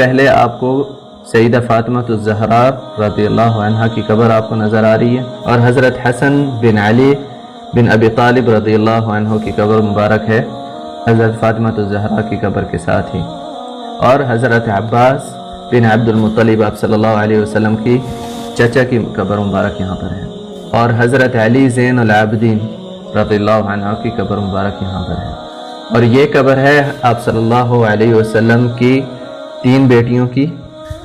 پہلے آپ کو سیدہ فاطمہ الزہرا رضی اللہ عنہا کی قبر آپ کو نظر آ رہی ہے، اور حضرت حسن بن علی بن ابی طالب رضی اللہ عنہ کی قبر مبارک ہے حضرت فاطمہ الزہرا کی قبر کے ساتھ ہی، اور حضرت عباس بن عبد المطلب آپ صلی اللہ علیہ وسلم کی چچا کی قبر مبارک یہاں پر ہے، اور حضرت علی زین العابدین رضی اللہ عنہ کی قبر مبارک یہاں پر ہے۔ اور یہ قبر ہے آپ صلی اللہ علیہ وسلم کی 3 بیٹیوں کی،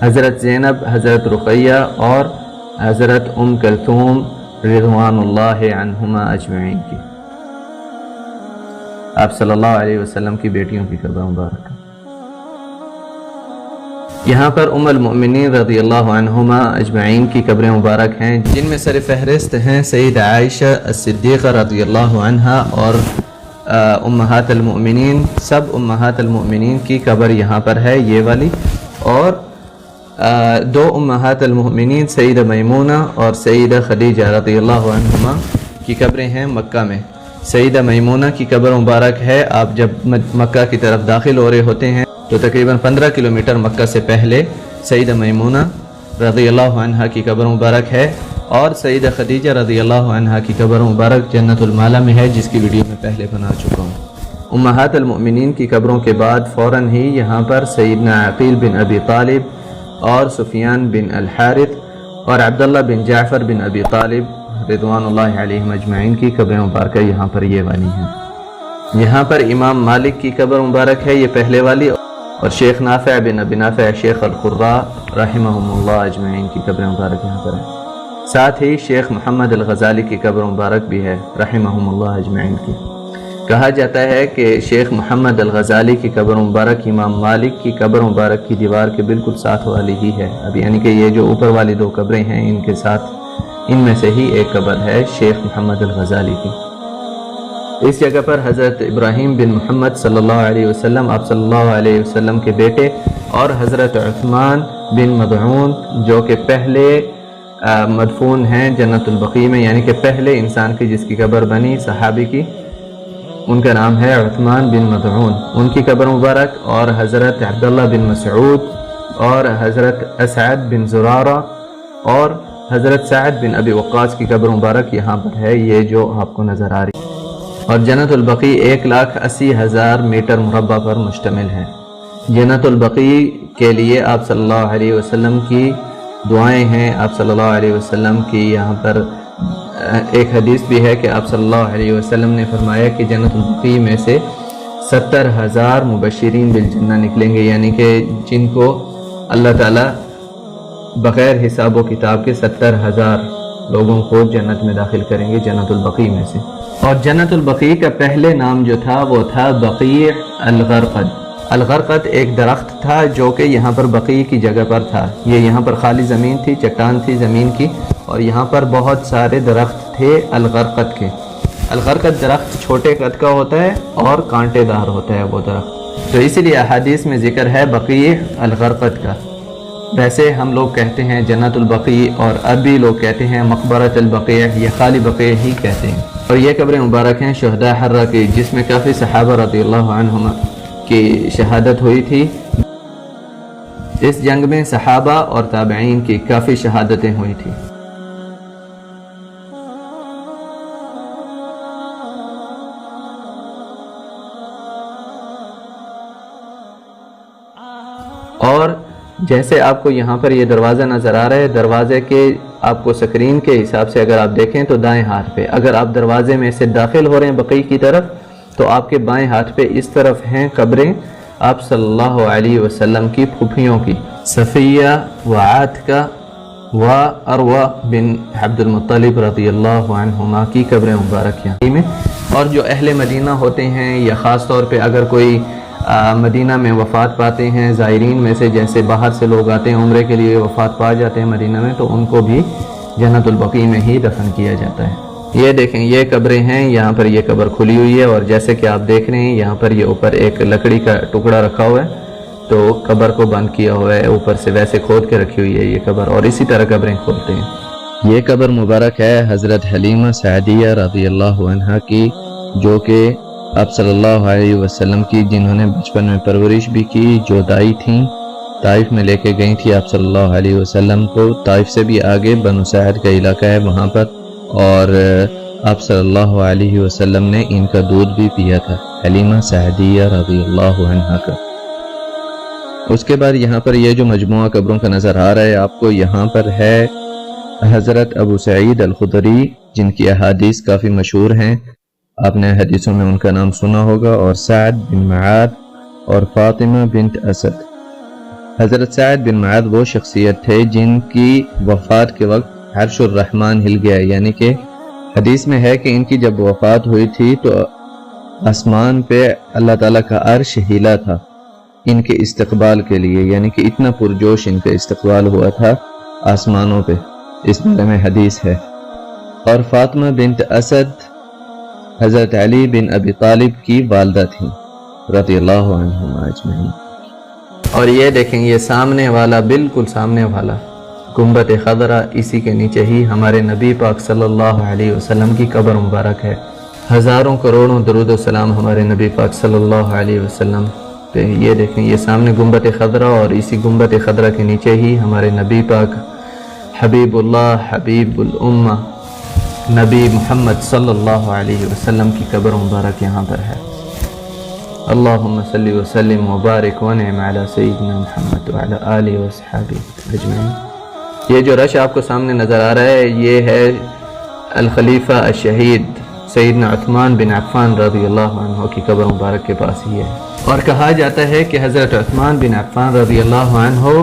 حضرت زینب، حضرت رقیہ اور حضرت ام کلثوم رضوان اللہ عنہما اجمعین کی، آپ صلی اللہ علیہ وسلم کی بیٹیوں کی قبر مبارک۔ یہاں پر ام المؤمنین رضی اللہ عنہما اجمعین کی قبریں مبارک ہیں، جن میں سر فہرست ہیں سیدہ عائشہ الصدیقہ رضی اللہ عنہا اور امہات المؤمنین، سب امہات المؤمنین کی قبر یہاں پر ہے یہ والی، اور 2 امہات المؤمنین سیدہ میمونہ اور سیدہ خدیجہ رضی اللہ عنہما کی قبریں ہیں مکہ میں۔ سیدہ میمونہ کی قبر مبارک ہے، آپ جب مکہ کی طرف داخل ہو رہے ہوتے ہیں تو تقریباً 15 کلومیٹر مکہ سے پہلے سیدہ میمونہ رضی اللہ عنہا کی قبر مبارک ہے، اور سیدہ خدیجہ رضی اللہ عنہا کی قبر مبارک جنت المالا میں ہے، جس کی ویڈیو میں پہلے بنا چکا ہوں۔ امہات المؤمنین کی قبروں کے بعد فوراً ہی یہاں پر سیدنا عقیل بن ابی طالب اور سفیان بن الحارث اور عبداللہ بن جعفر بن ابی طالب رضوان اللہ علیہم اجمعین کی قبر مبارکہ یہاں پر یہ والی ہیں۔ یہاں پر امام مالک کی قبر مبارک ہے یہ پہلے والی، اور شیخ نافع بن ابی نافع شیخ القراء رحمہم اللہ اجمعین کی قبر مبارک یہاں پر ہے۔ ساتھ ہی شیخ محمد الغزالی کی قبر مبارک بھی ہے رحمہم اللہ اجمعین کی۔ کہا جاتا ہے کہ شیخ محمد الغزالی کی قبر مبارک امام مالک کی قبر مبارک کی دیوار کے بالکل ساتھ والی ہی ہے، اب یعنی کہ یہ جو اوپر والی 2 قبریں ہیں ان کے ساتھ ان میں سے ہی ایک قبر ہے شیخ محمد الغزالی کی۔ اس جگہ پر حضرت ابراہیم بن محمد صلی اللہ علیہ وسلم آپ صلی اللہ علیہ وسلم کے بیٹے، اور حضرت عثمان بن مدعون جو کہ پہلے مدفون ہیں جنت البقیع میں، یعنی کہ پہلے انسان کی جس کی قبر بنی صحابی کی، ان کا نام ہے عثمان بن مدعون، ان کی قبر مبارک، اور حضرت عبداللہ بن مسعود اور حضرت اسعد بن زرارہ اور حضرت سعد بن ابی وقاص کی قبر مبارک یہاں پر ہے، یہ جو آپ کو نظر آ رہی ہے۔ اور جنت البقیع 1,80,000 میٹر مربع پر مشتمل ہے۔ جنت البقیع کے لیے آپ صلی اللہ علیہ وسلم کی دعائیں ہیں، آپ صلی اللہ علیہ وسلم کی یہاں پر ایک حدیث بھی ہے کہ آپ صلی اللہ علیہ وسلم نے فرمایا کہ جنت البقیع میں سے 70,000 مبشرین بالجنہ نکلیں گے، یعنی کہ جن کو اللہ تعالیٰ بغیر حساب و کتاب کے 70,000 لوگوں کو جنت میں داخل کریں گے جنت البقیع میں سے۔ اور جنت البقیع کا پہلے نام جو تھا وہ تھا بقیع الغرقد۔ الغرقد ایک درخت تھا جو کہ یہاں پر بقیع کی جگہ پر تھا، یہ یہاں پر خالی زمین تھی، چٹان تھی زمین کی، اور یہاں پر بہت سارے درخت تھے الغرقد کے۔ الغرقد درخت چھوٹے قد کا ہوتا ہے اور کانٹے دار ہوتا ہے وہ درخت، تو اسی لیے احادیث میں ذکر ہے بقیع الغرقد کا۔ ویسے ہم لوگ کہتے ہیں جنت البقیع، اور اب بھی لوگ کہتے ہیں مقبرۃ البقیع، یہ خالی بقیع ہی کہتے ہیں۔ اور یہ قبریں مبارک ہیں شہداء حرہ کی، جس میں کافی صحابہ رضی اللہ عنہم کی شہادت ہوئی تھی۔ اس جنگ میں صحابہ اور تابعین کی کافی شہادتیں ہوئی تھی۔ اور جیسے آپ کو یہاں پر یہ دروازہ نظر آ رہا ہے، دروازے کے آپ کو سکرین کے حساب سے اگر آپ دیکھیں تو دائیں ہاتھ پہ، اگر آپ دروازے میں سے داخل ہو رہے ہیں بقیع کی طرف تو آپ کے بائیں ہاتھ پہ اس طرف ہیں قبریں آپ صلی اللہ علیہ وسلم کی پھوپھیوں کی، صفیہ و عاتکہ و اروہ بن عبد المطلب رضی اللہ عنہما کی قبریں مبارک یہاں میں۔ اور جو اہل مدینہ ہوتے ہیں، یا خاص طور پہ اگر کوئی مدینہ میں وفات پاتے ہیں زائرین میں سے، جیسے باہر سے لوگ آتے ہیں عمرے کے لیے وفات پا جاتے ہیں مدینہ میں، تو ان کو بھی جنت البقیع میں ہی دفن کیا جاتا ہے۔ یہ دیکھیں یہ قبریں ہیں، یہاں پر یہ قبر کھلی ہوئی ہے، اور جیسے کہ آپ دیکھ رہے ہیں یہاں پر یہ اوپر ایک لکڑی کا ٹکڑا رکھا ہوا ہے، تو قبر کو بند کیا ہوا ہے اوپر سے، ویسے کھود کے رکھی ہوئی ہے یہ قبر، اور اسی طرح قبریں کھولتے ہیں۔ یہ قبر مبارک ہے حضرت حلیمہ سعدیہ رضی اللہ عنہا کی، جو کہ آپ صلی اللہ علیہ وسلم کی جنہوں نے بچپن میں پرورش بھی کی، جو دائی تھیں، طائف میں لے کے گئی تھی آپ صلی اللہ علیہ وسلم کو. طائف سے بھی آگے بنو سعد کا علاقہ ہے وہاں پر, اور آپ صلی اللہ علیہ وسلم نے ان کا دودھ بھی پیا تھا, حلیمہ سعدیہ رضی اللہ عنہا کا. اس کے بعد یہاں پر یہ جو مجموعہ قبروں کا نظر آ رہا ہے آپ کو, یہاں پر ہے حضرت ابو سعید الخدری جن کی احادیث کافی مشہور ہیں, آپ نے حدیثوں میں ان کا نام سنا ہوگا, اور سعد بن معاذ اور فاطمہ بنت اسد. حضرت سعد بن معاذ وہ شخصیت تھے جن کی وفات کے وقت عرش الرحمن ہل گیا, یعنی کہ حدیث میں ہے کہ ان کی جب وفات ہوئی تھی تو آسمان پہ اللہ تعالیٰ کا عرش ہلا تھا ان کے استقبال کے لیے, یعنی کہ اتنا پرجوش ان کا استقبال ہوا تھا آسمانوں پہ, اس بارے میں حدیث ہے. اور فاطمہ بنت اسد حضرت علی بن ابی طالب کی والدہ تھیں رضی اللہ عنہم اجمعین. اور یہ دیکھیں یہ سامنے والا, بالکل سامنے والا گنبد خضرا, اسی کے نیچے ہی ہمارے نبی پاک صلی اللہ علیہ وسلم کی قبر مبارک ہے. ہزاروں کروڑوں درود و سلام ہمارے نبی پاک صلی اللہ علیہ وسلم پہ. یہ دیکھیں یہ سامنے گنبد خضرا, اور اسی گنبد خضرا کے نیچے ہی ہمارے نبی پاک حبیب اللہ حبیب الامہ نبی محمد صلی اللہ علیہ وسلم کی قبر مبارک یہاں پر ہے. اللہم صلی وسلم وبارک ونعم علی سیدنا محمد وعلی آلہ وصحبہ اجمعین. یہ جو رش آپ کو سامنے نظر آ رہا ہے یہ ہے الخلیفہ الشہید سیدنا عثمان بن عفان رضی اللہ عنہ کی قبر مبارک کے پاس ہی ہے. اور کہا جاتا ہے کہ حضرت عثمان بن عفان رضی اللہ عنہ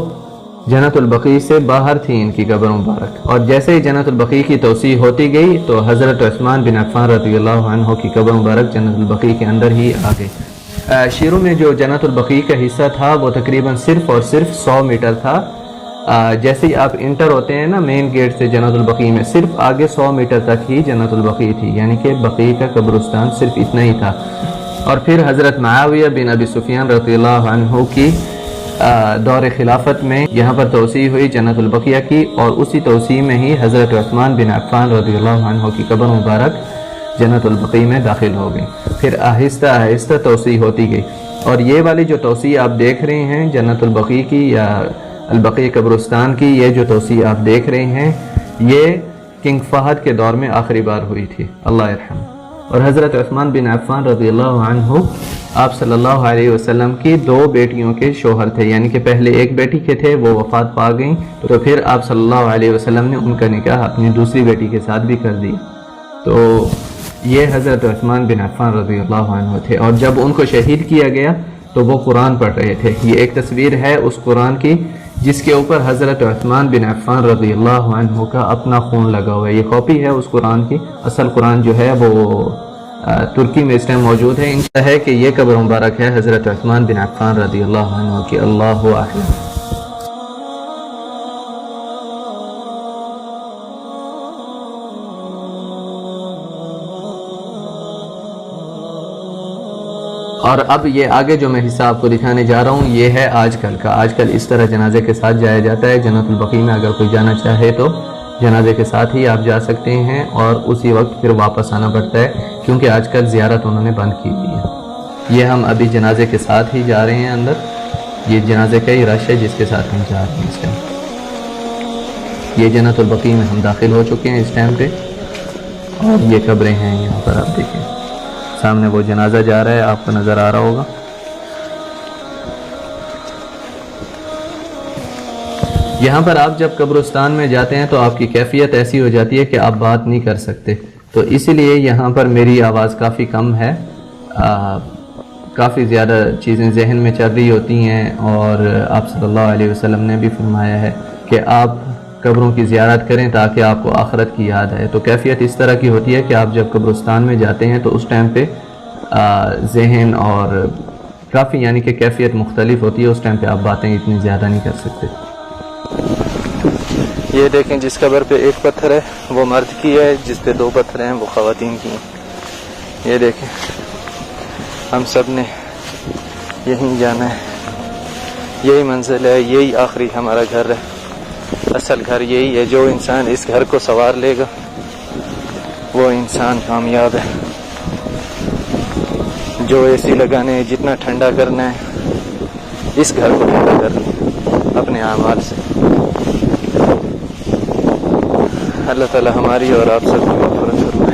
جنت البقیع سے باہر تھی ان کی قبر مبارک, اور جیسے ہی جنت البقیع کی توسیع ہوتی گئی تو حضرت عثمان بن عفان رضی اللہ عنہ کی قبر مبارک جنت البقیع کے اندر ہی آ گئی. شیروں میں جو جنت البقیع کا حصہ تھا وہ تقریباً صرف اور صرف 100 میٹر تھا. جیسے ہی آپ انٹر ہوتے ہیں نا مین گیٹ سے جنت البقیع میں, صرف آگے 100 میٹر تک ہی جنت البقیع تھی, یعنی کہ بقیع کا قبرستان صرف اتنا ہی تھا. اور پھر حضرت معاویہ بن ابی سفیان رضی اللہ عنہ کی دور خلافت میں یہاں پر توسیع ہوئی جنت البقیع کی, اور اسی توسیع میں ہی حضرت عثمان بن عفان رضی اللہ عنہ کی قبر مبارک جنت البقیع میں داخل ہو گئی. پھر آہستہ آہستہ توسیع ہوتی گئی, اور یہ والی جو توسیع آپ دیکھ رہے ہیں جنت البقیع کی یا البقیع قبرستان کی, یہ جو توسیع آپ دیکھ رہے ہیں یہ کنگ فہد کے دور میں آخری بار ہوئی تھی, اللہ یرحم. اور حضرت عثمان بن عفان رضی اللہ عنہ آپ صلی اللہ علیہ وسلم کی 2 بیٹیوں کے شوہر تھے, یعنی کہ پہلے ایک بیٹی کے تھے وہ وفات پا گئیں, تو پھر آپ صلی اللہ علیہ وسلم نے ان کا نکاح اپنی دوسری بیٹی کے ساتھ بھی کر دیا. تو یہ حضرت عثمان بن عفان رضی اللہ عنہ تھے, اور جب ان کو شہید کیا گیا تو وہ قرآن پڑھ رہے تھے. یہ ایک تصویر ہے اس قرآن کی جس کے اوپر حضرت عثمان بن عفان رضی اللہ عنہ کا اپنا خون لگا ہوا ہے. یہ کاپی ہے اس قرآن کی, اصل قرآن جو ہے وہ ترکی میں اس ٹائم موجود ہے. ان کا ہے کہ یہ قبر مبارک ہے حضرت عثمان بن عفان رضی اللہ عنہ کی. اللہ اعلم. اور اب یہ آگے جو میں حصہ آپ کو دکھانے جا رہا ہوں یہ ہے آج کل کا. آج کل اس طرح جنازے کے ساتھ جایا جاتا ہے جنت البقیع میں. اگر کوئی جانا چاہے تو جنازے کے ساتھ ہی آپ جا سکتے ہیں, اور اسی وقت پھر واپس آنا پڑتا ہے کیونکہ آج کل زیارت انہوں نے بند کی ہوئی ہے. یہ ہم ابھی جنازے کے ساتھ ہی جا رہے ہیں اندر. یہ جنازے کا ہی رش ہے جس کے ساتھ ہم جا رہے ہیں اس ٹائم. یہ جنت البقیع میں ہم داخل ہو چکے ہیں اس ٹائم پہ, اور یہ قبریں ہیں یہاں پر. آپ دیکھیں سامنے وہ جنازہ جا رہا ہے, آپ کو نظر آ رہا ہوگا. یہاں پر آپ جب قبرستان میں جاتے ہیں تو آپ کی کیفیت ایسی ہو جاتی ہے کہ آپ بات نہیں کر سکتے, تو اسی لیے یہاں پر میری آواز کافی کم ہے. کافی زیادہ چیزیں ذہن میں چل رہی ہوتی ہیں, اور آپ صلی اللہ علیہ وسلم نے بھی فرمایا ہے کہ آپ قبروں کی زیارت کریں تاکہ آپ کو آخرت کی یاد آئے. تو کیفیت اس طرح کی ہوتی ہے کہ آپ جب قبرستان میں جاتے ہیں تو اس ٹائم پہ ذہن اور کافی یعنی کہ کیفیت مختلف ہوتی ہے. اس ٹائم پہ آپ باتیں اتنی زیادہ نہیں کر سکتے. یہ دیکھیں جس قبر پہ ایک پتھر ہے وہ مرد کی ہے, جس پہ 2 پتھر ہیں وہ خواتین کی ہیں. یہ دیکھیں ہم سب نے یہیں جانا ہے, یہی منزل ہے, یہی آخری ہمارا گھر ہے. اصل گھر یہی ہے. جو انسان اس گھر کو سنوار لے گا وہ انسان کامیاب ہے. جو اے سی لگانے, جتنا ٹھنڈا کرنا ہے اس گھر کو ٹھنڈا کر لیں. اپنے اعمال سے۔ اللہ تعالی ہماری اور آپ سب کی مغفرت فرمائے۔